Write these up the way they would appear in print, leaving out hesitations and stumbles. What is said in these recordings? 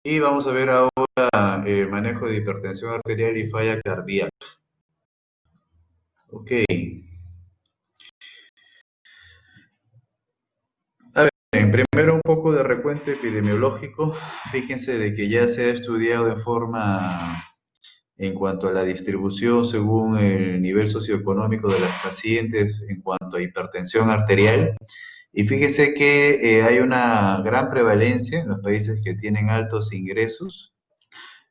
Y vamos a ver ahora el manejo de hipertensión arterial y falla cardíaca. Ok. A ver, primero un poco de recuento epidemiológico. Fíjense de que ya se ha estudiado de forma en cuanto a la distribución según el nivel socioeconómico de las pacientes en cuanto a hipertensión arterial. Y fíjense que hay una gran prevalencia en los países que tienen altos ingresos,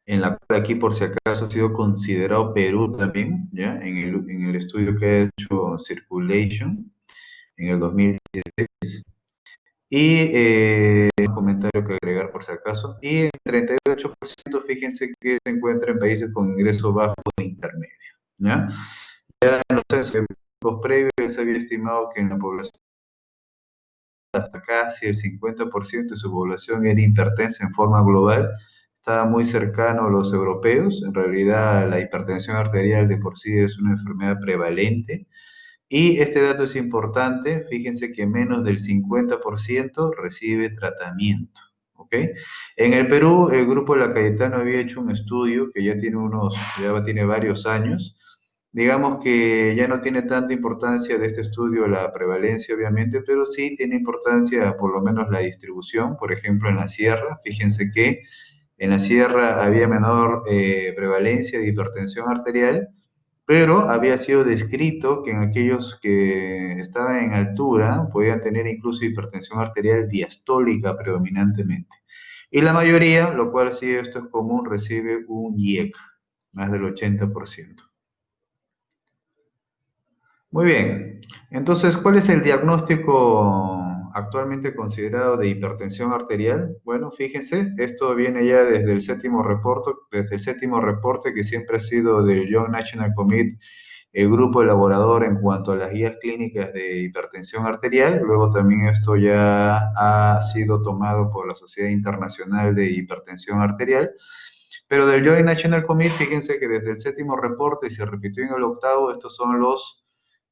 en la cual aquí por si acaso ha sido considerado Perú también, ¿ya? En el estudio que ha hecho Circulation en el 2016. Y un comentario que agregar por si acaso. Y el 38%, fíjense que se encuentra en países con ingreso bajo e intermedio, ¿ya? Ya en los censos previos se había estimado que en la población hasta casi el 50% de su población era hipertensa en forma global, estaba muy cercano a los europeos. En realidad, la hipertensión arterial de por sí es una enfermedad prevalente. Y este dato es importante, fíjense que menos del 50% recibe tratamiento. ¿Ok? En el Perú, el grupo La Cayetano había hecho un estudio que ya tiene varios años. Digamos que ya no tiene tanta importancia de este estudio la prevalencia, obviamente, pero sí tiene importancia por lo menos la distribución. Por ejemplo, en la sierra, fíjense que en la sierra había menor prevalencia de hipertensión arterial, pero había sido descrito que en aquellos que estaban en altura podían tener incluso hipertensión arterial diastólica predominantemente. Y la mayoría, lo cual sí esto es común, recibe un IEC, más del 80%. Muy bien. Entonces, ¿cuál es el diagnóstico actualmente considerado de hipertensión arterial? Bueno, fíjense, esto viene ya desde el séptimo reporte que siempre ha sido del Young National Committee, el grupo elaborador en cuanto a las guías clínicas de hipertensión arterial. Luego también esto ya ha sido tomado por la Sociedad Internacional de Hipertensión Arterial. Pero del Joint National Committee, fíjense que desde el séptimo reporte y se repitió en el octavo, estos son los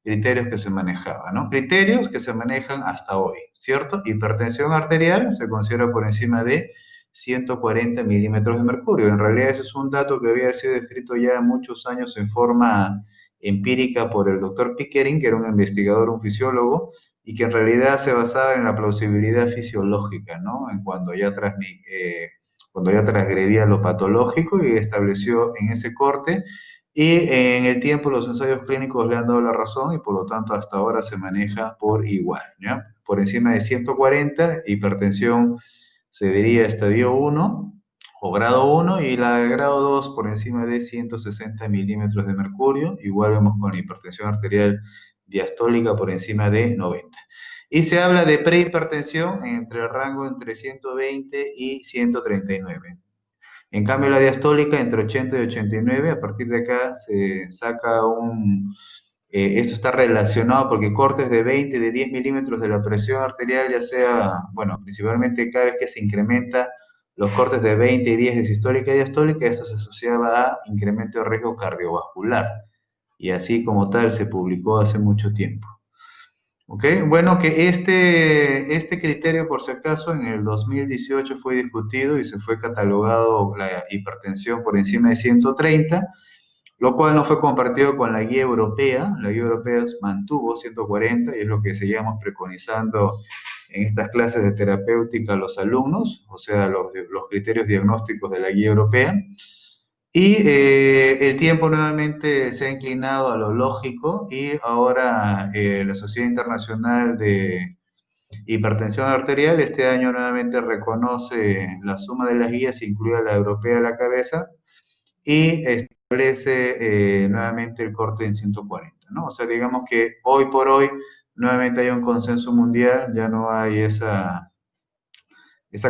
criterios que se manejaban, ¿no? Criterios que se manejan hasta hoy, ¿cierto? Hipertensión arterial se considera por encima de 140 milímetros de mercurio. En realidad ese es un dato que había sido escrito ya muchos años en forma empírica por el doctor Pickering, que era un investigador, un fisiólogo, y que en realidad se basaba en la plausibilidad fisiológica, ¿no? Cuando ya transgredía lo patológico y estableció en ese corte, y en el tiempo los ensayos clínicos le han dado la razón y por lo tanto hasta ahora se maneja por igual, ¿ya? Por encima de 140, hipertensión se diría estadio 1 o grado 1, y la de grado 2 por encima de 160 milímetros de mercurio. Igual vemos con la hipertensión arterial diastólica por encima de 90. Y se habla de prehipertensión entre el rango entre 120 y 139. En cambio, la diastólica entre 80 y 89, a partir de acá se saca esto está relacionado porque cortes de 20, de 10 milímetros de la presión arterial, ya sea, bueno, principalmente cada vez que se incrementa los cortes de 20 y 10 de sistólica y diastólica, esto se asociaba a incremento de riesgo cardiovascular. Y así como tal se publicó hace mucho tiempo. ¿Ok? Bueno, que este criterio, por si acaso, en el 2018 fue discutido y se fue catalogado la hipertensión por encima de 130, lo cual no fue compartido con la guía europea. La guía europea mantuvo 140 y es lo que seguíamos preconizando en estas clases de terapéutica a los alumnos, o sea, los criterios diagnósticos de la guía europea. Y el tiempo nuevamente se ha inclinado a lo lógico y ahora la Sociedad Internacional de Hipertensión Arterial este año nuevamente reconoce la suma de las guías, incluida la europea a la cabeza, y establece nuevamente el corte en 140, ¿no? O sea, digamos que hoy por hoy nuevamente hay un consenso mundial, ya no hay esa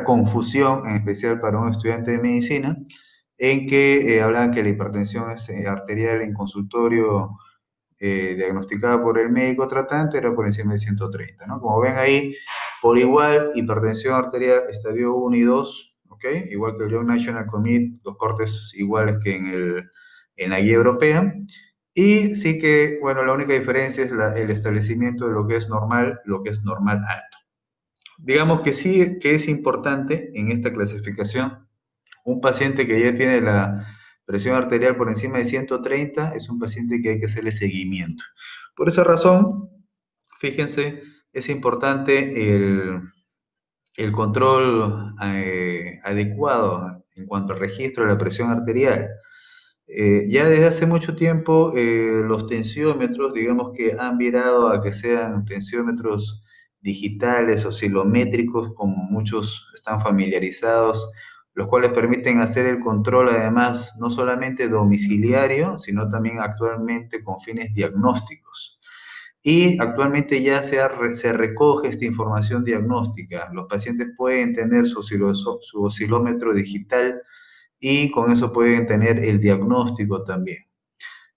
confusión, en especial para un estudiante de medicina, en que hablaban que la hipertensión arterial en consultorio diagnosticada por el médico tratante era por encima de 130, ¿no? Como ven ahí, por igual, hipertensión arterial estadio 1 y 2, ¿ok? Igual que el Young National Committee, los cortes iguales que en la guía europea. Y sí que, bueno, la única diferencia es el establecimiento de lo que es normal, lo que es normal alto. Digamos que sí que es importante en esta clasificación Un paciente que ya tiene la presión arterial por encima de 130 es un paciente que hay que hacerle seguimiento. Por esa razón, fíjense, es importante el control adecuado en cuanto al registro de la presión arterial. Ya desde hace mucho tiempo los tensiómetros, digamos que han virado a que sean tensiómetros digitales o oscilométricos, como muchos están familiarizados, los cuales permiten hacer el control además no solamente domiciliario, sino también actualmente con fines diagnósticos. Y actualmente ya se recoge esta información diagnóstica. Los pacientes pueden tener su oscilómetro digital y con eso pueden tener el diagnóstico también.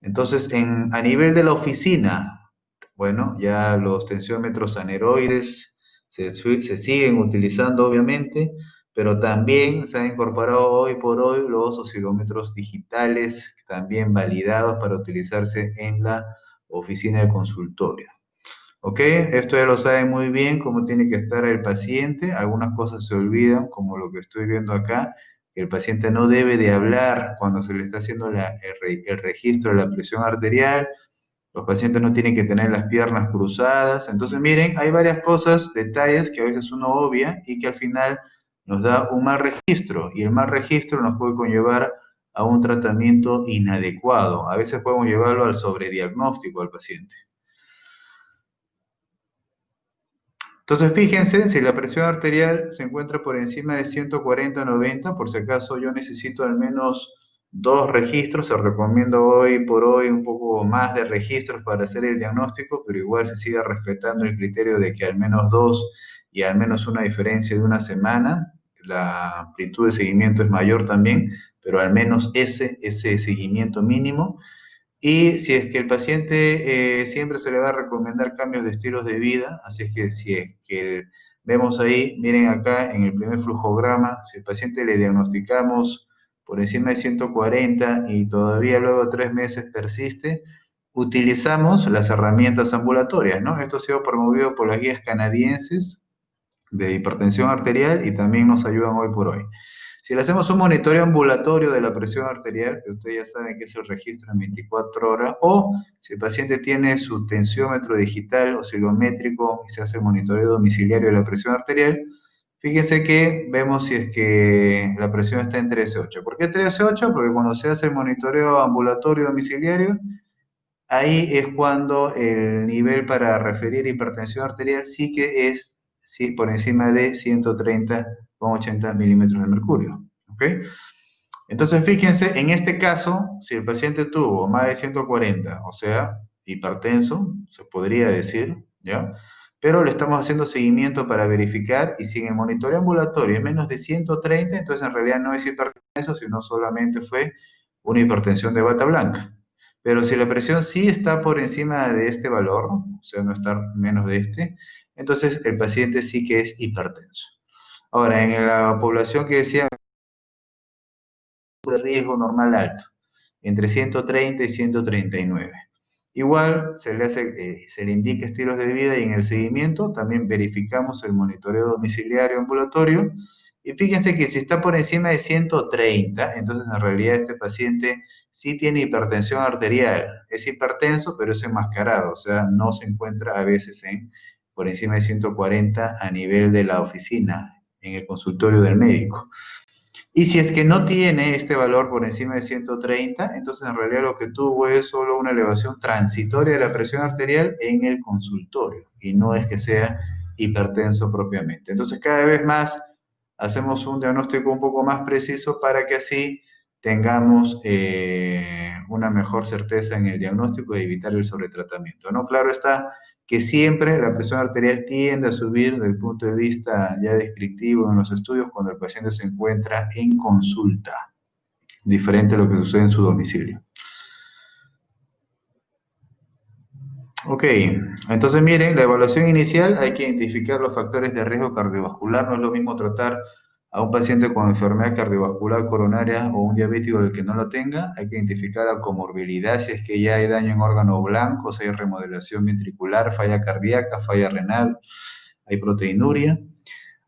Entonces, a nivel de la oficina, bueno, ya los tensiómetros aneroides se siguen utilizando obviamente, pero también se han incorporado hoy por hoy los oscilómetros digitales, también validados para utilizarse en la oficina del consultorio. ¿Ok? Esto ya lo saben muy bien, cómo tiene que estar el paciente. Algunas cosas se olvidan, como lo que estoy viendo acá, que el paciente no debe de hablar cuando se le está haciendo el registro de la presión arterial. Los pacientes no tienen que tener las piernas cruzadas. Entonces, miren, hay varias cosas, detalles que a veces uno obvia y que al final nos da un mal registro. Y el mal registro nos puede conllevar a un tratamiento inadecuado. A veces podemos llevarlo al sobrediagnóstico al paciente. Entonces, fíjense, si la presión arterial se encuentra por encima de 140-90, por si acaso yo necesito al menos dos registros, se recomiendo hoy por hoy un poco más de registros para hacer el diagnóstico, pero igual se sigue respetando el criterio de que al menos dos y al menos una diferencia de una semana, la amplitud de seguimiento es mayor también, pero al menos ese seguimiento mínimo. Y si es que el paciente siempre se le va a recomendar cambios de estilos de vida, así es que si es que vemos ahí, miren acá en el primer flujograma, si el paciente le diagnosticamos por encima de 140 y todavía luego de 3 meses persiste, utilizamos las herramientas ambulatorias, ¿no? Esto ha sido promovido por las guías canadienses de hipertensión arterial y también nos ayudan hoy por hoy. Si le hacemos un monitoreo ambulatorio de la presión arterial, que ustedes ya saben que es el registro en 24 horas, o si el paciente tiene su tensiómetro digital oscilométrico y se hace monitoreo domiciliario de la presión arterial, fíjense que vemos si es que la presión está en 13,8. ¿Por qué 13,8? Porque cuando se hace el monitoreo ambulatorio domiciliario, ahí es cuando el nivel para referir hipertensión arterial sí que es sí, por encima de 130,80 milímetros de mercurio. ¿Ok? Entonces, fíjense, en este caso, si el paciente tuvo más de 140, o sea, hipertenso, se podría decir, ¿ya? Pero le estamos haciendo seguimiento para verificar y si en el monitoreo ambulatorio es menos de 130, entonces en realidad no es hipertenso, sino solamente fue una hipertensión de bata blanca. Pero si la presión sí está por encima de este valor, o sea, no está menos de este, entonces el paciente sí que es hipertenso. Ahora, en la población que decía de riesgo normal alto, entre 130 y 139. Igual se le indica estilos de vida y en el seguimiento también verificamos el monitoreo domiciliario ambulatorio. Y fíjense que si está por encima de 130, entonces en realidad este paciente sí tiene hipertensión arterial. Es hipertenso, pero es enmascarado, o sea, no se encuentra a veces por encima de 140 a nivel de la oficina, en el consultorio del médico. Y si es que no tiene este valor por encima de 130, entonces en realidad lo que tuvo es solo una elevación transitoria de la presión arterial en el consultorio y no es que sea hipertenso propiamente. Entonces cada vez más hacemos un diagnóstico un poco más preciso para que así tengamos una mejor certeza en el diagnóstico y evitar el sobretratamiento, ¿no? Claro está que siempre la presión arterial tiende a subir desde el punto de vista ya descriptivo en los estudios cuando el paciente se encuentra en consulta, diferente a lo que sucede en su domicilio. Ok, entonces miren, la evaluación inicial hay que identificar los factores de riesgo cardiovascular. No es lo mismo tratar a un paciente con enfermedad cardiovascular coronaria o un diabético del que no lo tenga. Hay que identificar la comorbilidad, si es que ya hay daño en órganos blancos, hay remodelación ventricular, falla cardíaca, falla renal, hay proteinuria.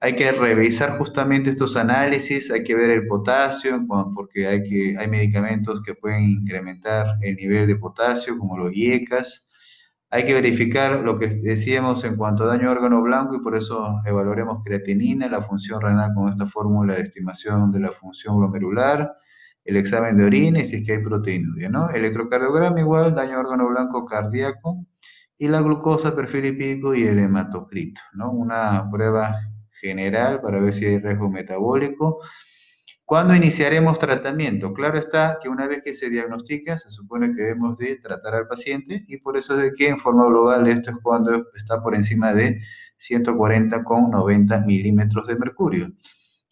hay que revisar justamente estos análisis, hay que ver el potasio, porque hay medicamentos que pueden incrementar el nivel de potasio, como los IECAS. Hay que verificar lo que decíamos en cuanto a daño a órgano blanco y por eso evaluaremos creatinina, la función renal con esta fórmula de estimación de la función glomerular, el examen de orina y si es que hay proteinuria, ¿no? Electrocardiograma igual, daño a órgano blanco cardíaco y la glucosa, perfil lipídico y el hematocrito, ¿no? Una prueba general para ver si hay riesgo metabólico. ¿Cuándo iniciaremos tratamiento? Claro está que una vez que se diagnostica, se supone que debemos de tratar al paciente y por eso es de que en forma global esto es cuando está por encima de 140,90 milímetros de mercurio.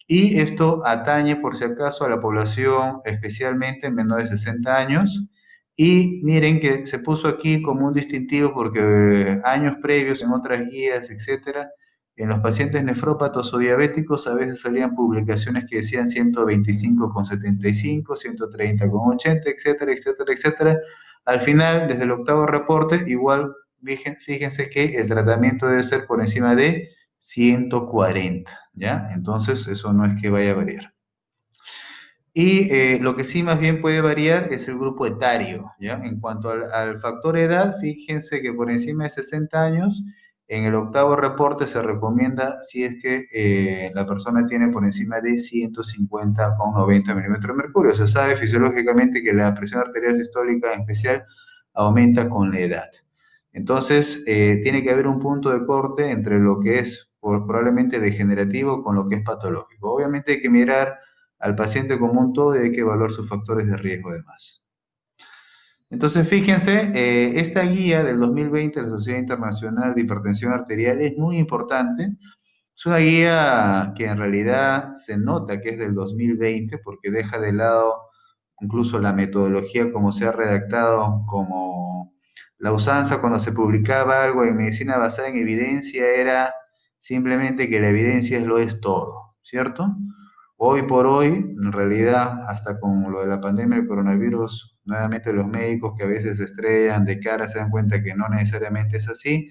Y esto atañe, por si acaso, a la población especialmente menor de 60 años. Y miren que se puso aquí como un distintivo porque años previos en otras guías, etcétera, en los pacientes nefrópatos o diabéticos a veces salían publicaciones que decían 125,75, 130,80, etcétera, etcétera, etcétera. Al final, desde el octavo reporte, igual fíjense que el tratamiento debe ser por encima de 140, ¿ya? Entonces, eso no es que vaya a variar. Y lo que sí más bien puede variar es el grupo etario, ¿ya? En cuanto al factor edad, fíjense que por encima de 60 años, en el octavo reporte se recomienda si es que la persona tiene por encima de 150,90 milímetros de mercurio. Se sabe fisiológicamente que la presión arterial sistólica en especial aumenta con la edad. Entonces, tiene que haber un punto de corte entre lo que es probablemente degenerativo con lo que es patológico. Obviamente hay que mirar al paciente como un todo y hay que evaluar sus factores de riesgo además. Entonces, fíjense, esta guía del 2020 de la Sociedad Internacional de Hipertensión Arterial es muy importante. Es una guía que en realidad se nota que es del 2020 porque deja de lado incluso la metodología como se ha redactado, como la usanza cuando se publicaba algo en medicina basada en evidencia era simplemente que la evidencia lo es todo, ¿cierto? Hoy por hoy, en realidad, hasta con lo de la pandemia del coronavirus, nuevamente los médicos que a veces se estrellan de cara se dan cuenta que no necesariamente es así.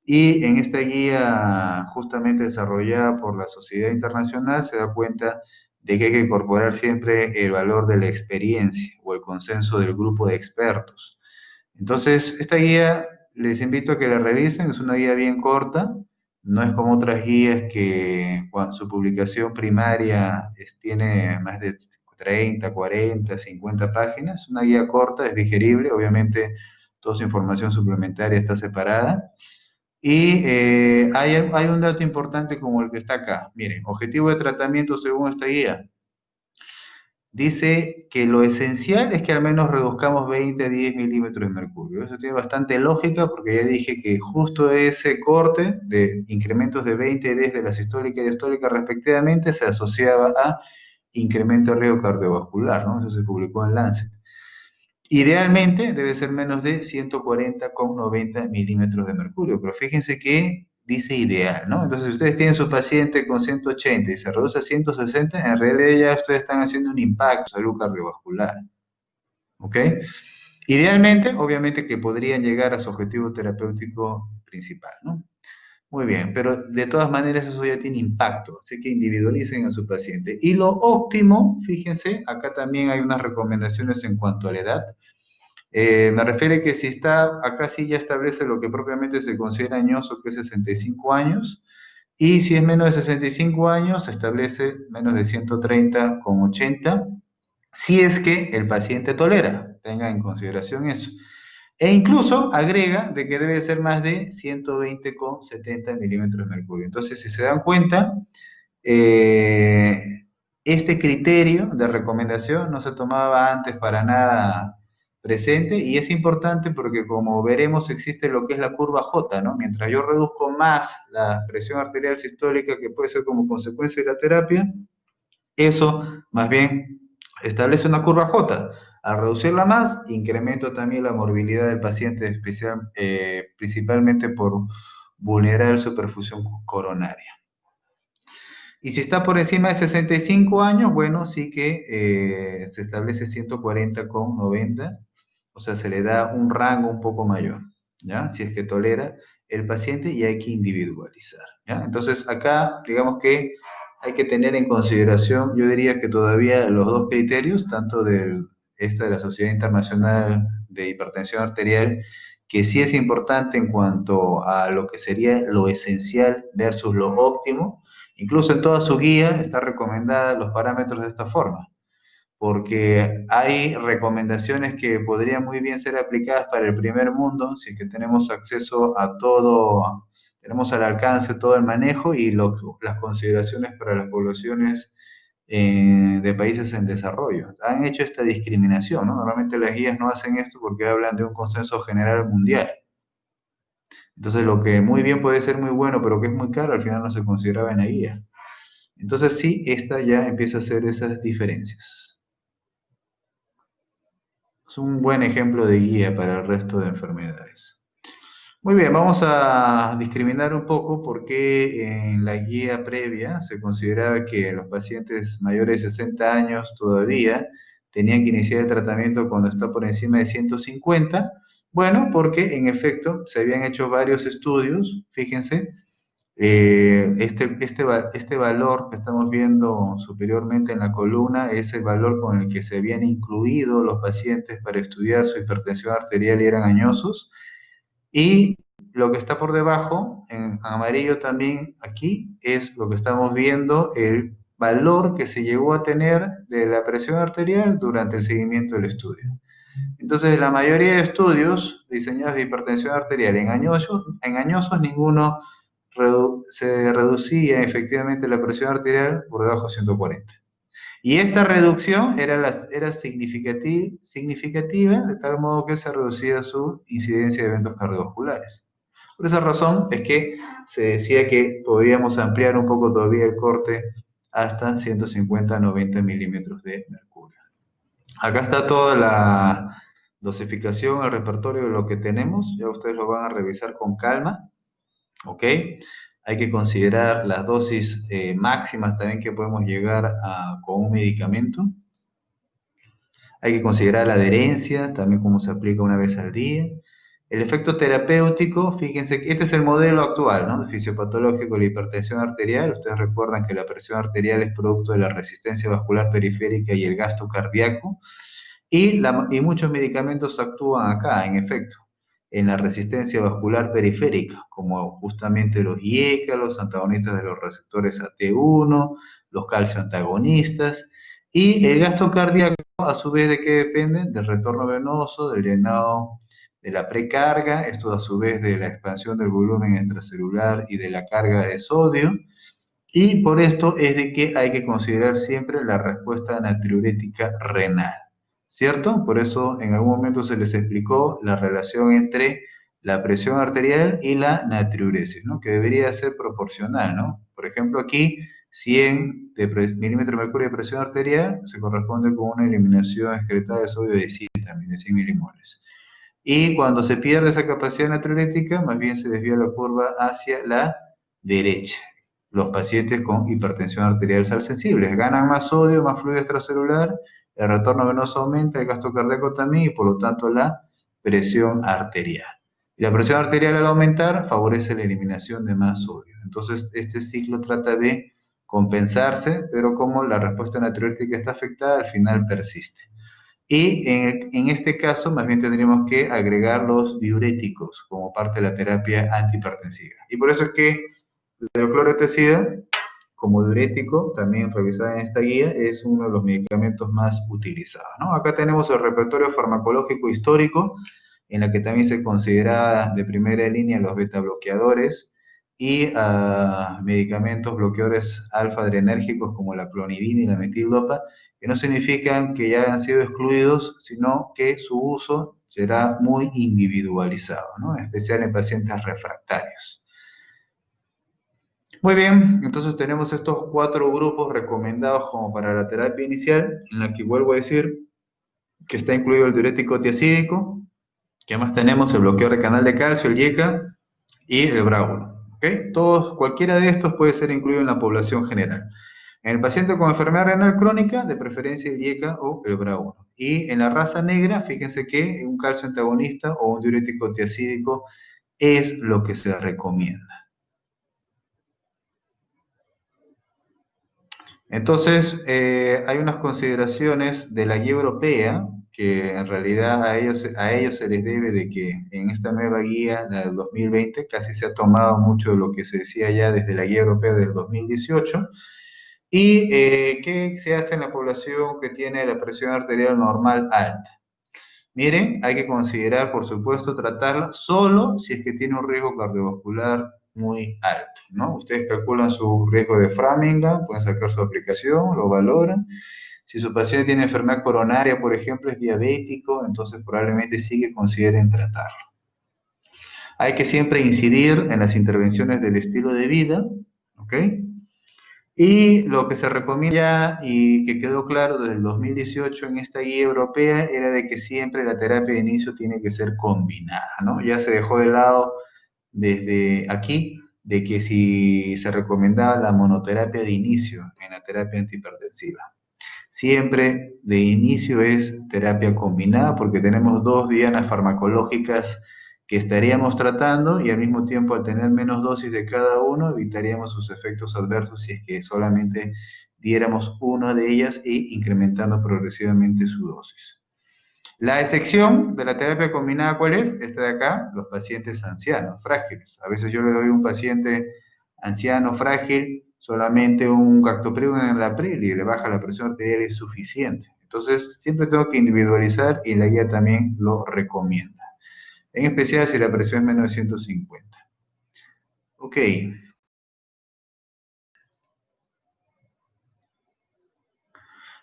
Y en esta guía, justamente desarrollada por la Sociedad Internacional, se da cuenta de que hay que incorporar siempre el valor de la experiencia o el consenso del grupo de expertos. Entonces, esta guía les invito a que la revisen, es una guía bien corta, no es como otras guías que su publicación primaria tiene más de 30, 40, 50 páginas, una guía corta, es digerible, obviamente toda su información suplementaria está separada. Y hay un dato importante como el que está acá. Miren, objetivo de tratamiento según esta guía. Dice que lo esencial es que al menos reduzcamos 20 a 10 milímetros de mercurio. Eso tiene bastante lógica porque ya dije que justo ese corte de incrementos de 20 y 10 de la sistólica y diastólica respectivamente se asociaba a incremento de riesgo cardiovascular, ¿no? Eso se publicó en Lancet. Idealmente debe ser menos de 140,90 milímetros de mercurio, pero fíjense que dice ideal, ¿no? Entonces, si ustedes tienen su paciente con 180 y se reduce a 160, en realidad ya ustedes están haciendo un impacto en salud cardiovascular, ¿ok? Idealmente, obviamente que podrían llegar a su objetivo terapéutico principal, ¿no? Muy bien, pero de todas maneras eso ya tiene impacto, así que individualicen a su paciente. Y lo óptimo, fíjense, acá también hay unas recomendaciones en cuanto a la edad. Me refiere que si está, acá sí ya establece lo que propiamente se considera añoso, que es 65 años, y si es menos de 65 años, se establece menos de 130,80, si es que el paciente tolera, tenga en consideración eso. E incluso agrega de que debe ser más de 120,70 milímetros de mercurio. Entonces, si se dan cuenta, eh, este criterio de recomendación no se tomaba antes para nada presente y es importante porque como veremos existe lo que es la curva J, ¿no? Mientras yo reduzco más la presión arterial sistólica que puede ser como consecuencia de la terapia, eso más bien establece una curva J. Al reducirla más, incremento también la morbilidad del paciente, principalmente por vulnerar su perfusión coronaria. Y si está por encima de 65 años, bueno, sí que se establece 140,90, o sea, se le da un rango un poco mayor, ¿ya? Si es que tolera el paciente y hay que individualizar, ¿ya? Entonces acá, digamos que hay que tener en consideración, yo diría que todavía los dos criterios, tanto esta de la Sociedad Internacional de Hipertensión Arterial, que sí es importante en cuanto a lo que sería lo esencial versus lo óptimo. Incluso en toda su guía está recomendada los parámetros de esta forma, porque hay recomendaciones que podrían muy bien ser aplicadas para el primer mundo, si es que tenemos acceso a todo, tenemos al alcance todo el manejo y las consideraciones para las poblaciones de países en desarrollo. Han hecho esta discriminación, ¿no? Normalmente las guías no hacen esto porque hablan de un consenso general mundial. Entonces lo que muy bien puede ser muy bueno, pero que es muy caro, al final no se consideraba en la guía. Entonces sí, esta ya empieza a hacer esas diferencias. Es un buen ejemplo de guía para el resto de enfermedades. Muy bien, vamos a discriminar un poco por qué en la guía previa se consideraba que los pacientes mayores de 60 años todavía tenían que iniciar el tratamiento cuando está por encima de 150. Bueno, porque en efecto se habían hecho varios estudios, fíjense, este valor que estamos viendo superiormente en la columna es el valor con el que se habían incluido los pacientes para estudiar su hipertensión arterial y eran añosos. Y lo que está por debajo, en amarillo también aquí, es lo que estamos viendo, el valor que se llegó a tener de la presión arterial durante el seguimiento del estudio. Entonces, la mayoría de estudios diseñados de hipertensión arterial en añosos ninguno se reducía efectivamente la presión arterial por debajo de 140. Y esta reducción era significativa, de tal modo que se reducía su incidencia de eventos cardiovasculares. Por esa razón es que se decía que podíamos ampliar un poco todavía el corte hasta 150-90 milímetros de mercurio. Acá está toda la dosificación, el repertorio de lo que tenemos, ya ustedes lo van a revisar con calma, ¿ok? Hay que considerar las dosis máximas también que podemos llegar con un medicamento. Hay que considerar la adherencia, también cómo se aplica una vez al día. El efecto terapéutico, fíjense que este es el modelo actual, ¿no? De fisiopatológico de la hipertensión arterial. Ustedes recuerdan que la presión arterial es producto de la resistencia vascular periférica y el gasto cardíaco. Y muchos medicamentos actúan acá, en efecto, en la resistencia vascular periférica, como justamente los IECA, los antagonistas de los receptores AT1, los calcio antagonistas, y el gasto cardíaco, a su vez, ¿de qué depende? Del retorno venoso, del llenado de la precarga, esto a su vez de la expansión del volumen extracelular y de la carga de sodio, y por esto es de que hay que considerar siempre la respuesta natriurética renal, ¿cierto? Por eso en algún momento se les explicó la relación entre la presión arterial y la natriuresis, ¿no? Que debería ser proporcional, ¿no? Por ejemplo, aquí 100 milímetros de mercurio de presión arterial se corresponde con una eliminación excretada de sodio de 100 también, de 100 milimoles. Y cuando se pierde esa capacidad natriurética, más bien se desvía la curva hacia la derecha. Los pacientes con hipertensión arterial sal sensibles ganan más sodio, más fluido extracelular, el retorno venoso aumenta, el gasto cardíaco también y por lo tanto la presión arterial. Y la presión arterial al aumentar favorece la eliminación de más sodio. Entonces este ciclo trata de compensarse, pero como la respuesta natriurética está afectada, al final persiste. Y en este caso, más bien tendríamos que agregar los diuréticos como parte de la terapia antihipertensiva. Y por eso es que la hidroclorotiazida, como diurético, también revisada en esta guía, es uno de los medicamentos más utilizados, ¿no? Acá tenemos el repertorio farmacológico histórico, en la que también se considera de primera línea los beta bloqueadores y medicamentos bloqueadores alfa-adrenérgicos como la clonidina y la metildopa, que no significan que ya hayan sido excluidos, sino que su uso será muy individualizado, ¿no? En especial en pacientes refractarios. Muy bien, entonces tenemos estos 4 grupos recomendados como para la terapia inicial, en la que vuelvo a decir que está incluido el diurético tiazídico, que además tenemos el bloqueador de canal de calcio, el IECA, y el BRA1. ¿Okay? Cualquiera de estos puede ser incluido en la población general. En el paciente con enfermedad renal crónica, de preferencia el IECA o el BRA1. Y en la raza negra, fíjense que un calcio antagonista o un diurético tiazídico es lo que se recomienda. Entonces, hay unas consideraciones de la guía europea que en realidad a ellos se les debe de que en esta nueva guía, la del 2020, casi se ha tomado mucho de lo que se decía ya desde la guía europea del 2018. ¿Y qué se hace en la población que tiene la presión arterial normal alta? Miren, hay que considerar, por supuesto, tratarla solo si es que tiene un riesgo cardiovascular muy alto, ¿no? Ustedes calculan su riesgo de Framingham, pueden sacar su aplicación, lo valoran. Si su paciente tiene enfermedad coronaria, por ejemplo, es diabético, entonces probablemente sí que consideren tratarlo. Hay que siempre incidir en las intervenciones del estilo de vida, ¿ok? Y lo que se recomienda y que quedó claro desde el 2018 en esta guía europea era de que siempre la terapia de inicio tiene que ser combinada, ¿no? Ya se dejó de lado desde aquí de que si se recomendaba la monoterapia de inicio en la terapia antihipertensiva. Siempre de inicio es terapia combinada porque tenemos dos dianas farmacológicas que estaríamos tratando y al mismo tiempo al tener menos dosis de cada uno evitaríamos sus efectos adversos si es que solamente diéramos una de ellas e incrementando progresivamente su dosis. La excepción de la terapia combinada, ¿cuál es? Esta de acá, los pacientes ancianos, frágiles. A veces yo le doy a un paciente anciano, frágil, solamente un captopril en la pril y le baja la presión arterial es suficiente. Entonces, siempre tengo que individualizar y la guía también lo recomienda. En especial si la presión es menos de 150. Ok.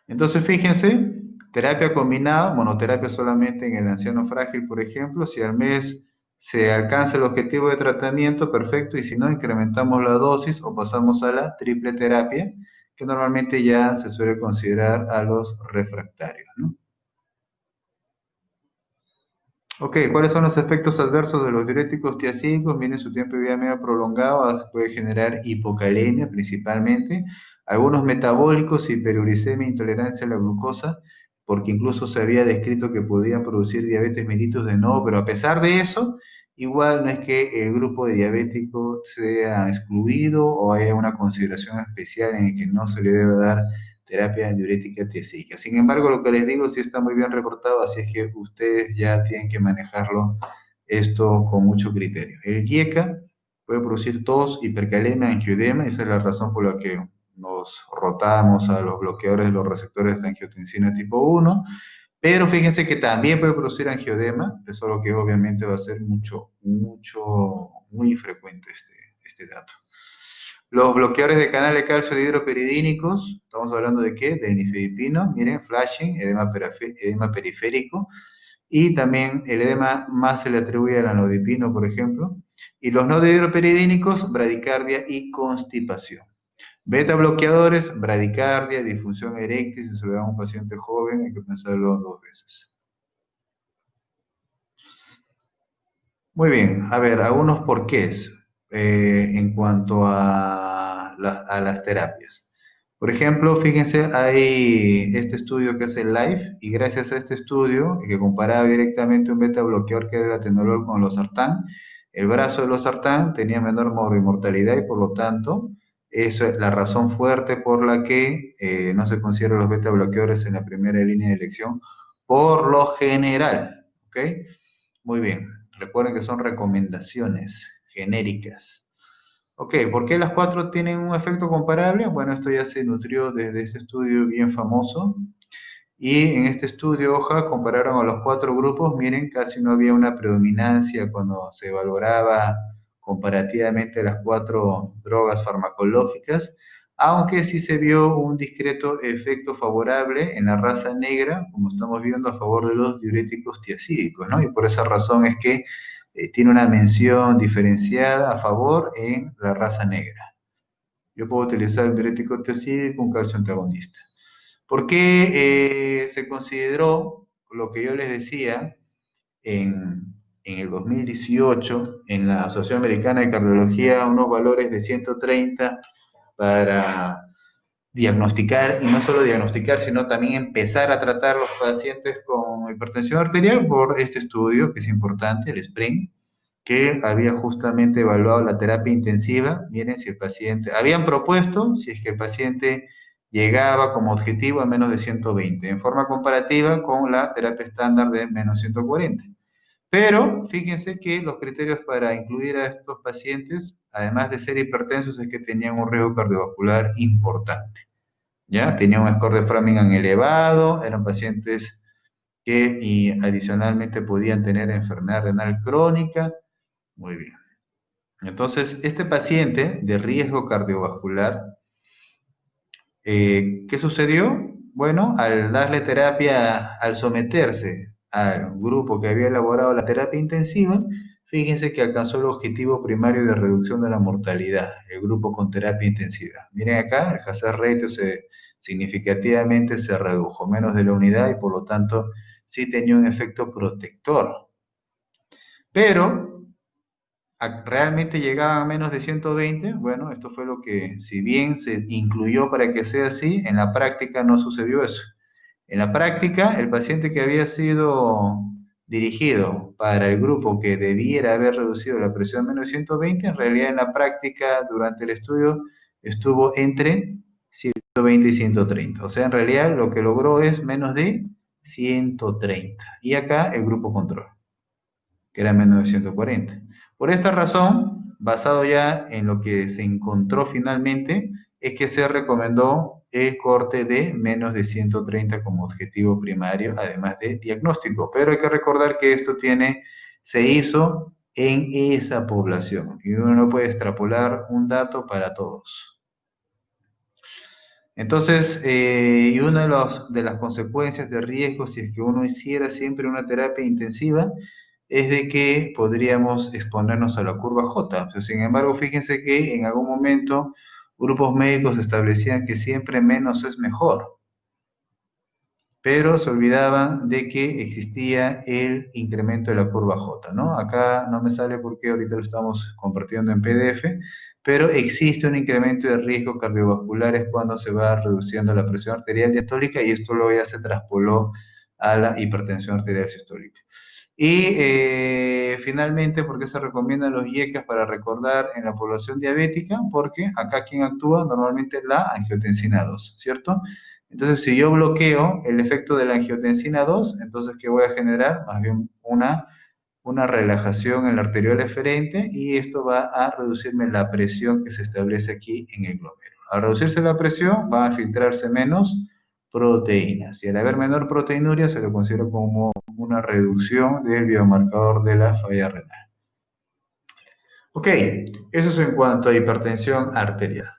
Entonces, fíjense, terapia combinada, monoterapia solamente en el anciano frágil, por ejemplo, si al mes se alcanza el objetivo de tratamiento, perfecto, y si no, incrementamos la dosis o pasamos a la triple terapia, que normalmente ya se suele considerar a los refractarios, ¿no? Ok, ¿cuáles son los efectos adversos de los diuréticos tiacídicos? Miren, su tiempo de vida medio prolongado puede generar hipocalemia principalmente, algunos metabólicos, hiperuricemia, intolerancia a la glucosa, porque incluso se había descrito que podían producir diabetes mellitus de nuevo, pero a pesar de eso, igual no es que el grupo de diabéticos sea excluido o haya una consideración especial en el que no se le debe dar terapia diurética tiesídica. Sin embargo, lo que les digo sí está muy bien reportado, así es que ustedes ya tienen que manejarlo esto con mucho criterio. El IECA puede producir tos, hipercalemia, angioedema, esa es la razón por la que nos rotamos a los bloqueadores de los receptores de angiotensina tipo 1, pero fíjense que también puede producir angioedema, eso es lo que obviamente va a ser muy frecuente este dato. Los bloqueadores de canal de calcio dihidropiridínicos, estamos hablando de qué? Del nifedipino, miren, flashing, edema periférico, y también el edema más se le atribuye al anodipino, por ejemplo, y los no dihidropiridínicos, bradicardia y constipación. Beta bloqueadores, bradicardia, disfunción eréctil, si se lo da a un paciente joven, hay que pensarlo dos veces. Muy bien, a ver, algunos porqués en cuanto a las terapias. Por ejemplo, fíjense, hay este estudio que es el LIFE, y gracias a este estudio, que comparaba directamente un beta bloqueador que era el atenolol con los losartán, el brazo de los losartán tenía menor mortalidad y por lo tanto, eso es la razón fuerte por la que no se consideran los beta bloqueadores en la primera línea de elección, por lo general, ¿ok? Muy bien. Recuerden que son recomendaciones genéricas. Ok, ¿por qué las cuatro tienen un efecto comparable? Bueno, esto ya se nutrió desde este estudio bien famoso. Y en este estudio, hoja, compararon a los cuatro grupos. Miren, casi no había una predominancia cuando se valoraba comparativamente las cuatro drogas farmacológicas, aunque sí se vio un discreto efecto favorable en la raza negra, como estamos viendo, a favor de los diuréticos tiacídicos, ¿no? Y por esa razón es que tiene una mención diferenciada a favor en la raza negra. Yo puedo utilizar un diurético tiacídico, un calcio antagonista. ¿Por qué se consideró lo que yo les decía en el 2018 en la Asociación Americana de Cardiología unos valores de 130 para diagnosticar, y no solo diagnosticar, sino también empezar a tratar los pacientes con hipertensión arterial por este estudio que es importante, el SPRING, que había justamente evaluado la terapia intensiva. Miren, si el paciente, habían propuesto si es que el paciente llegaba como objetivo a menos de 120, en forma comparativa con la terapia estándar de menos 140. Pero fíjense que los criterios para incluir a estos pacientes, además de ser hipertensos, es que tenían un riesgo cardiovascular importante. ¿Ya? Tenían un score de Framingham elevado, eran pacientes que y adicionalmente podían tener enfermedad renal crónica. Muy bien. Entonces, este paciente de riesgo cardiovascular, ¿qué sucedió? Bueno, al darle terapia, al someterse al grupo que había elaborado la terapia intensiva, fíjense que alcanzó el objetivo primario de reducción de la mortalidad, el grupo con terapia intensiva. Miren acá, el hazard ratio significativamente se redujo, menos de la unidad y por lo tanto sí tenía un efecto protector. Pero realmente llegaban a menos de 120. Bueno, esto fue lo que, si bien se incluyó para que sea así, en la práctica no sucedió eso. En la práctica, el paciente que había sido dirigido para el grupo que debiera haber reducido la presión a menos de 120, en realidad en la práctica durante el estudio estuvo entre 120 y 130. O sea, en realidad lo que logró es menos de 130. Y acá el grupo control, que era menos de 140. Por esta razón, basado ya en lo que se encontró finalmente, es que se recomendó el corte de menos de 130 como objetivo primario, además de diagnóstico. Pero hay que recordar que esto se hizo en esa población y uno no puede extrapolar un dato para todos. Entonces, y una de las consecuencias de riesgo, si es que uno hiciera siempre una terapia intensiva, es de que podríamos exponernos a la curva J. Pero, sin embargo, fíjense que en algún momento grupos médicos establecían que siempre menos es mejor, pero se olvidaban de que existía el incremento de la curva J, ¿no? Acá no me sale porque ahorita lo estamos compartiendo en PDF, pero existe un incremento de riesgos cardiovasculares cuando se va reduciendo la presión arterial diastólica y esto luego ya se traspoló a la hipertensión arterial sistólica. Y finalmente, ¿por qué se recomiendan los IECAS para recordar en la población diabética? Porque acá quien actúa normalmente la angiotensina 2, ¿cierto? Entonces, si yo bloqueo el efecto de la angiotensina 2, entonces, ¿qué voy a generar? Más bien una relajación en la arteriola eferente y esto va a reducirme la presión que se establece aquí en el glomérulo. Al reducirse la presión, van a filtrarse menos proteínas y al haber menor proteinuria se lo considera como una reducción del biomarcador de la falla renal. Ok, eso es en cuanto a hipertensión arterial.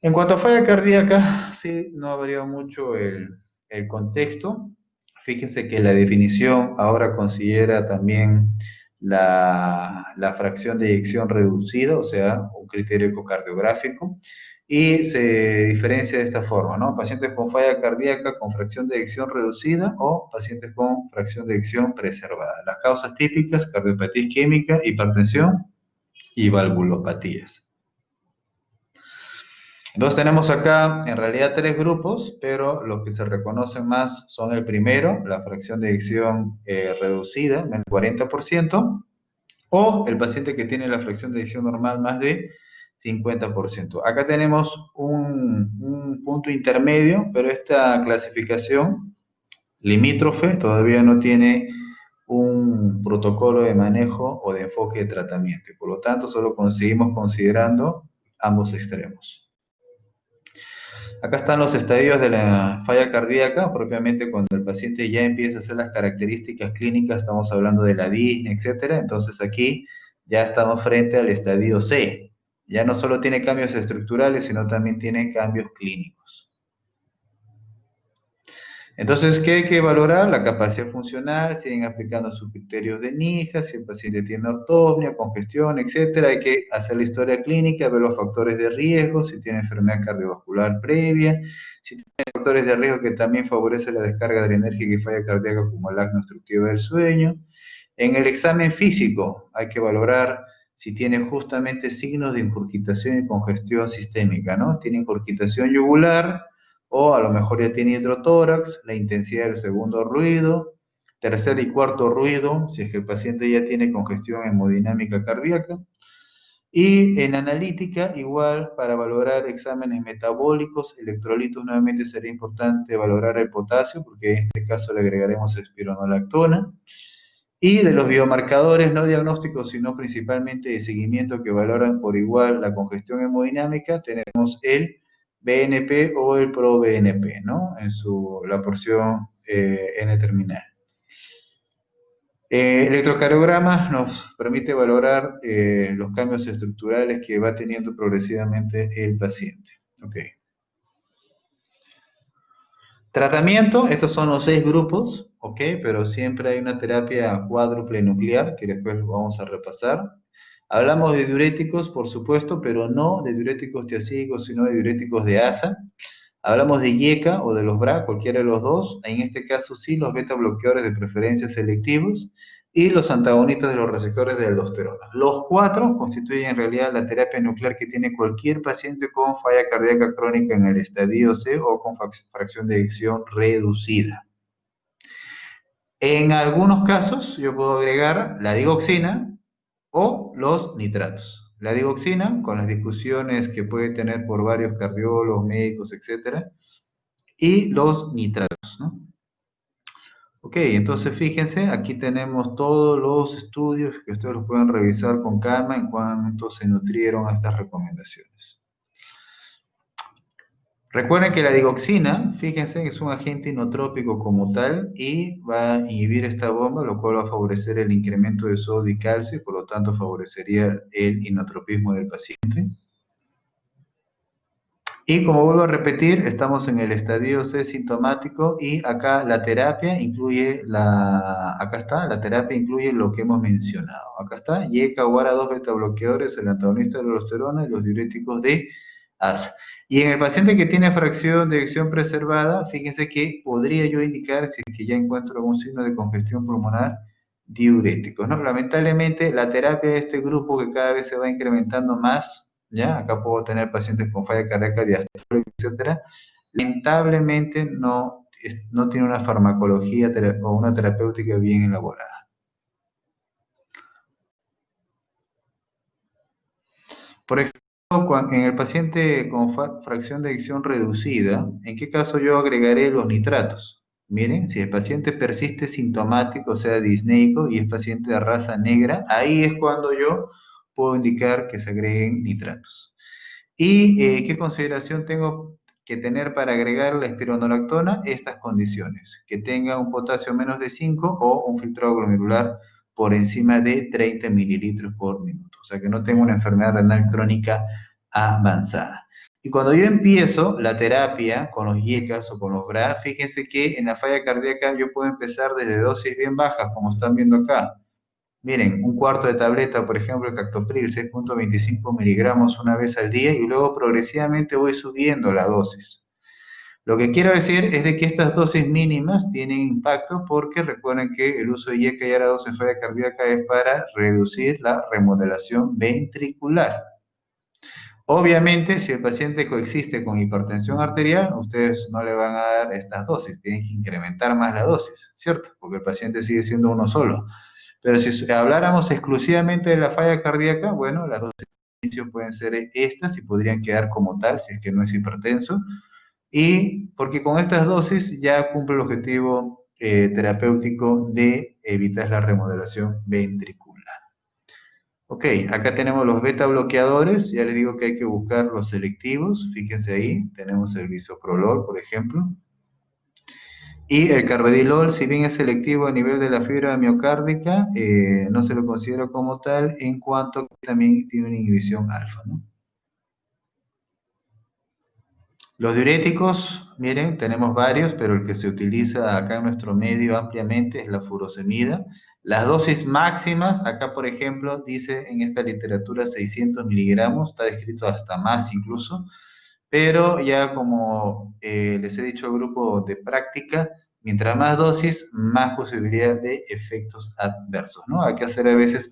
En cuanto a falla cardíaca, sí, no ha variado mucho el contexto. Fíjense que la definición ahora considera también la fracción de eyección reducida, o sea, un criterio ecocardiográfico, y se diferencia de esta forma, ¿no? Pacientes con falla cardíaca con fracción de eyección reducida o pacientes con fracción de eyección preservada. Las causas típicas: cardiopatía isquémica, hipertensión y valvulopatías. Entonces tenemos acá en realidad tres grupos, pero los que se reconocen más son el primero, la fracción de eyección reducida, menos 40%, o el paciente que tiene la fracción de eyección normal más de 50%. Acá tenemos un punto intermedio, pero esta clasificación limítrofe todavía no tiene un protocolo de manejo o de enfoque de tratamiento, y por lo tanto solo seguimos considerando ambos extremos. Acá están los estadios de la falla cardíaca, propiamente cuando el paciente ya empieza a hacer las características clínicas, estamos hablando de la disnea, etcétera. Entonces aquí ya estamos frente al estadio C. Ya no solo tiene cambios estructurales, sino también tiene cambios clínicos. Entonces, ¿qué hay que valorar? La capacidad funcional, siguen aplicando sus criterios de NIJA, si el paciente tiene ortopnia, congestión, etcétera. Hay que hacer la historia clínica, ver los factores de riesgo, si tiene enfermedad cardiovascular previa, si tiene factores de riesgo que también favorecen la descarga adrenérgica y falla cardíaca, como el apnea obstructiva del sueño. En el examen físico hay que valorar si tiene justamente signos de ingurgitación y congestión sistémica, ¿no? Tiene ingurgitación yugular, o a lo mejor ya tiene hidrotórax, la intensidad del segundo ruido, Tercer y cuarto, ruido, si es que el paciente ya tiene congestión hemodinámica cardíaca. Y en analítica, igual, para valorar exámenes metabólicos, electrolitos, nuevamente sería importante valorar el potasio, porque en este caso le agregaremos espironolactona. Y de los biomarcadores no diagnósticos, sino principalmente de seguimiento que valoran por igual la congestión hemodinámica, tenemos el BNP o el ProBNP, ¿no? La porción N-terminal. Electrocardiograma nos permite valorar los cambios estructurales que va teniendo progresivamente el paciente. Ok. Tratamiento, estos son los 6 grupos, ok, pero siempre hay una terapia cuádruple nuclear que después lo vamos a repasar. Hablamos de diuréticos, por supuesto, pero no de diuréticos tiazídicos, sino de diuréticos de ASA. Hablamos de IECA o de los BRA, cualquiera de los dos. En este caso sí, los beta bloqueadores de preferencia selectivos y los antagonistas de los receptores de aldosterona. Los 4 constituyen en realidad la terapia nuclear que tiene cualquier paciente con falla cardíaca crónica en el estadio C o con fracción de eyección reducida. En algunos casos yo puedo agregar la digoxina o los nitratos. La digoxina, con las discusiones que puede tener por varios cardiólogos, médicos, etc. Y los nitratos, ¿no? Ok, entonces fíjense, aquí tenemos todos los estudios que ustedes los pueden revisar con calma en cuanto se nutrieron a estas recomendaciones. Recuerden que la digoxina, fíjense, es un agente inotrópico como tal y va a inhibir esta bomba, lo cual va a favorecer el incremento de sodio y calcio y por lo tanto favorecería el inotropismo del paciente. Y como vuelvo a repetir, estamos en el estadio C sintomático y acá la terapia incluye la terapia incluye lo que hemos mencionado. Acá está, IECA o ARA2 beta bloqueadores, el antagonista de la aldosterona y los diuréticos de ASA. Y en el paciente que tiene fracción de eyección preservada, fíjense que podría yo indicar, si es que ya encuentro algún signo de congestión pulmonar, diuréticos, ¿no? Lamentablemente, la terapia de este grupo que cada vez se va incrementando más, ¿ya? Acá puedo tener pacientes con falla cardíaca, diastólica, etcétera. Lamentablemente no tiene una farmacología o una terapéutica bien elaborada. Por ejemplo, en el paciente con fracción de eyección reducida, ¿en qué caso yo agregaré los nitratos? Miren, si el paciente persiste sintomático, o sea, disneico, y es paciente de raza negra, ahí es cuando yo puedo indicar que se agreguen nitratos. ¿Y qué consideración tengo que tener para agregar la espironolactona? Estas condiciones, que tenga un potasio menos de 5 o un filtrado glomerular por encima de 30 mililitros por minuto, o sea que no tengo una enfermedad renal crónica avanzada. Y cuando yo empiezo la terapia con los IECAS o con los BRA, fíjense que en la falla cardíaca yo puedo empezar desde dosis bien bajas, como están viendo acá. Miren, un cuarto de tableta, por ejemplo, el captopril, 6.25 miligramos una vez al día y luego progresivamente voy subiendo la dosis. Lo que quiero decir es de que estas dosis mínimas tienen impacto porque recuerden que el uso de IECA y ARA2 en falla cardíaca es para reducir la remodelación ventricular. Obviamente, si el paciente coexiste con hipertensión arterial, ustedes no le van a dar estas dosis, tienen que incrementar más la dosis, ¿cierto? Porque el paciente sigue siendo uno solo. Pero si habláramos exclusivamente de la falla cardíaca, bueno, las dosis de inicio pueden ser estas y podrían quedar como tal si es que no es hipertenso. Y porque con estas dosis ya cumple el objetivo terapéutico de evitar la remodelación ventricular. Ok, acá tenemos los beta bloqueadores, ya les digo que hay que buscar los selectivos, fíjense ahí, tenemos el bisoprolol, por ejemplo. Y el carvedilol, si bien es selectivo a nivel de la fibra miocárdica, no se lo considera como tal en cuanto que también tiene una inhibición alfa, ¿no? Los diuréticos, miren, tenemos varios, pero el que se utiliza acá en nuestro medio ampliamente es la furosemida. Las dosis máximas, acá por ejemplo, dice en esta literatura 600 miligramos, está descrito hasta más incluso, pero ya como les he dicho al grupo de práctica, mientras más dosis, más posibilidad de efectos adversos, ¿no? Hay que hacer a veces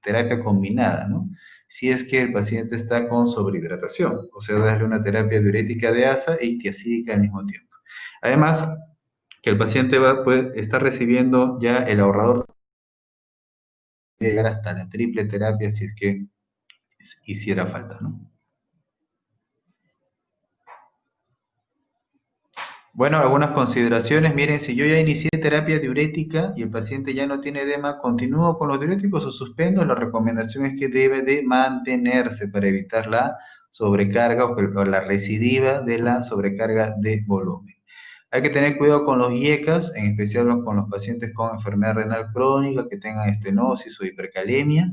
terapia combinada, ¿no? Si es que el paciente está con sobrehidratación, o sea, darle una terapia diurética de ASA y tiazídica al mismo tiempo. Además, que el paciente puede estar recibiendo ya el ahorrador, puede llegar hasta la triple terapia si es que hiciera falta, ¿no? Bueno, algunas consideraciones. Miren, si yo ya inicié terapia diurética y el paciente ya no tiene edema, ¿continúo con los diuréticos o suspendo? La recomendación es que debe de mantenerse para evitar la sobrecarga o la recidiva de la sobrecarga de volumen. Hay que tener cuidado con los IECAS, en especial con los pacientes con enfermedad renal crónica que tengan estenosis o hipercalemia.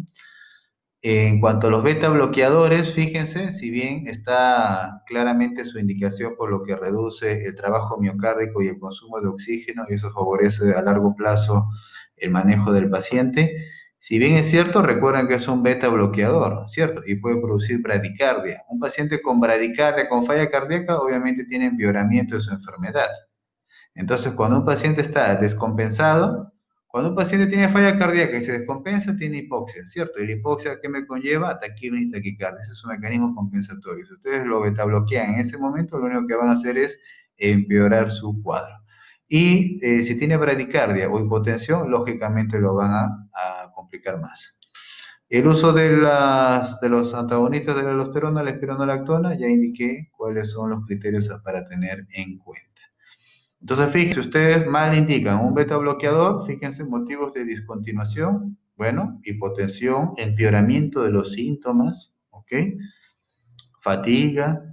En cuanto a los beta bloqueadores, fíjense, si bien está claramente su indicación por lo que reduce el trabajo miocárdico y el consumo de oxígeno, y eso favorece a largo plazo el manejo del paciente, si bien es cierto, recuerden que es un beta bloqueador, ¿cierto? Y puede producir bradicardia. Un paciente con bradicardia, con falla cardíaca, obviamente tiene empeoramiento de su enfermedad. Entonces, cuando un paciente está descompensado, cuando un paciente tiene falla cardíaca y se descompensa, tiene hipoxia, ¿cierto? Y la hipoxia, ¿qué me conlleva? Taquicardia y taquicardia. Ese es un mecanismo compensatorio. Si ustedes lo beta bloquean en ese momento, lo único que van a hacer es empeorar su cuadro. Y si tiene bradicardia o hipotensión, lógicamente lo van a complicar más. El uso de los antagonistas de la aldosterona, la espironolactona, ya indiqué cuáles son los criterios para tener en cuenta. Entonces, fíjense, si ustedes mal indican un beta bloqueador, fíjense motivos de discontinuación, bueno, hipotensión, empeoramiento de los síntomas, ¿ok? Fatiga,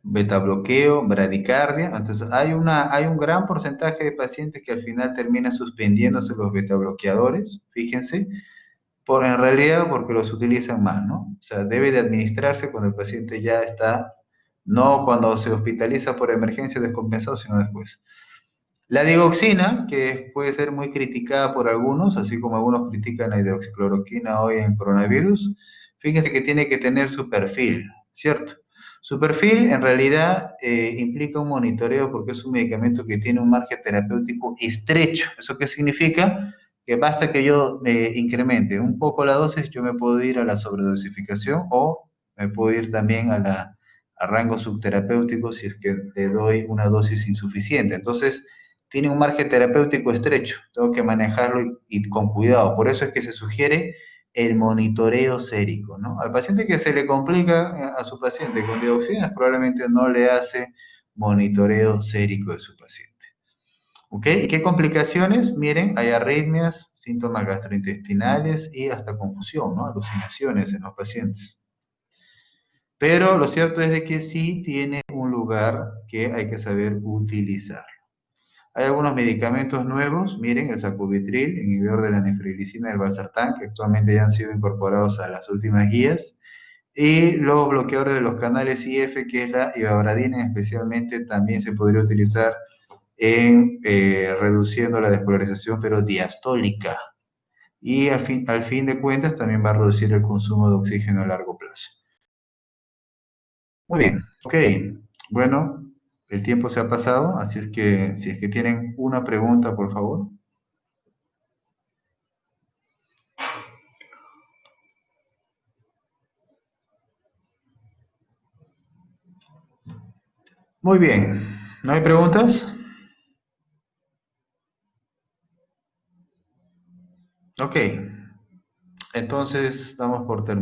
beta bloqueo, bradicardia. Entonces, hay un gran porcentaje de pacientes que al final terminan suspendiéndose los beta bloqueadores, fíjense, en realidad porque los utilizan mal, ¿no? O sea, debe de administrarse cuando el paciente ya está, no cuando se hospitaliza por emergencia descompensado, sino después. La digoxina, que puede ser muy criticada por algunos, así como algunos critican la hidroxicloroquina hoy en coronavirus, fíjense que tiene que tener su perfil, ¿cierto? Su perfil en realidad implica un monitoreo porque es un medicamento que tiene un margen terapéutico estrecho. ¿Eso qué significa? Que basta que yo incremente un poco la dosis, yo me puedo ir a la sobredosificación o me puedo ir también a rango subterapéutico si es que le doy una dosis insuficiente. Entonces, tiene un margen terapéutico estrecho, tengo que manejarlo y con cuidado. Por eso es que se sugiere el monitoreo sérico, ¿no? Al paciente que se le complica, a su paciente con dioxinas, probablemente no le hace monitoreo sérico de su paciente. ¿Ok? ¿Y qué complicaciones? Miren, hay arritmias, síntomas gastrointestinales y hasta confusión, ¿no? Alucinaciones en los pacientes. Pero lo cierto es de que sí tiene un lugar que hay que saber utilizar. Hay algunos medicamentos nuevos, miren, el sacubitril, inhibidor de la nefrilicina del valsartán, que actualmente ya han sido incorporados a las últimas guías, y los bloqueadores de los canales IF, que es la ivabradina, especialmente también se podría utilizar en reduciendo la despolarización, pero diastólica. Y al fin de cuentas también va a reducir el consumo de oxígeno a largo plazo. Muy bien, ok. Bueno, el tiempo se ha pasado, así es que si es que tienen una pregunta, por favor. Muy bien, ¿no hay preguntas? Ok, entonces damos por terminado.